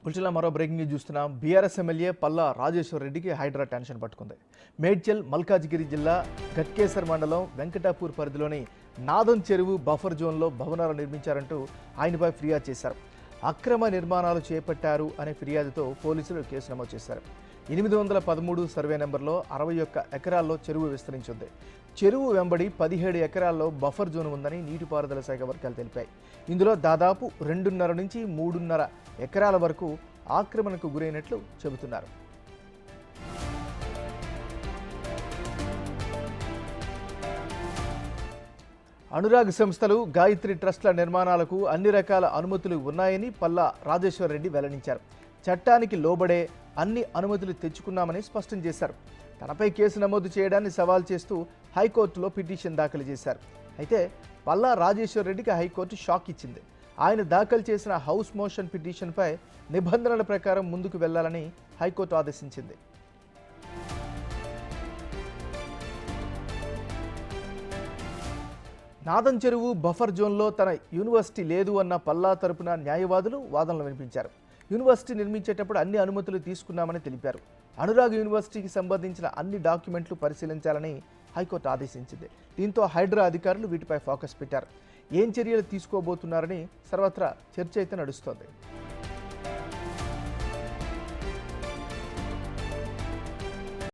బులెటిన్లో మరో breaking news చూస్తున్నాం. బీఆర్ఎస్ ఎమ్మెల్యే పల్లా రాజేశ్వర్ రెడ్డికి హైడ్రా టెన్షన్ పట్టుకుంది. మేడ్చల్ మల్కాజ్గిరి జిల్లా గట్కేసర్ మండలం వెంకటాపూర్ పరిధిలోని నాదం చెరువు బఫర్ జోన్లో భవనాలు నిర్మించారంటూ ఆయనపై ఫిర్యాదు చేశారు. అక్రమ నిర్మాణాలు చేపట్టారు అనే ఫిర్యాదుతో పోలీసులు కేసు నమోదు చేశారు. 813 సర్వే నెంబర్లో 61 ఎకరాల్లో చెరువు విస్తరించింది. చెరువు వెంబడి 17 ఎకరాల్లో బఫర్ జోన్ ఉందని నీటిపారుదల శాఖ వర్గాలు తెలిపాయి. ఇందులో దాదాపు 2.5 నుంచి 3.5 ఎకరాల వరకు ఆక్రమణకు గురైనట్లు చెబుతున్నారు. అనురాగ్ సంస్థలు, గాయత్రి ట్రస్ట్ల నిర్మాణాలకు అన్ని రకాల అనుమతులు ఉన్నాయని పల్లా రాజేశ్వర్ రెడ్డి వెల్లడించారు. చట్టానికి లోబడే అన్ని అనుమతులు తెచ్చుకున్నామని స్పష్టం చేశారు. తనపై కేసు నమోదు చేయడాన్ని సవాల్ చేస్తూ హైకోర్టులో పిటిషన్ దాఖలు చేశారు. అయితే పల్లా రాజేశ్వర్ రెడ్డికి హైకోర్టు షాక్ ఇచ్చింది. ఆయన దాఖలు చేసిన హౌస్ మోషన్ పిటిషన్పై నిబంధనల ప్రకారం ముందుకు వెళ్లాలని హైకోర్టు ఆదేశించింది. నాదం చెరువు బఫర్ జోన్లో తన యూనివర్సిటీ లేదు అన్న పల్లా తరపున న్యాయవాదులు వాదనలు వినిపించారు. యూనివర్సిటీ నిర్మించేటప్పుడు అన్ని అనుమతులు తీసుకున్నామని తెలిపారు. అనురాగ్ యూనివర్సిటీకి సంబంధించిన అన్ని డాక్యుమెంట్లు పరిశీలించాలని హైకోర్టు ఆదేశించింది. దీంతో హైడ్రా అధికారులు వీటిపై ఫోకస్ పెట్టారు. ఏం చర్యలు తీసుకోబోతున్నారని సర్వత్రా చర్చ అయితే నడుస్తోంది.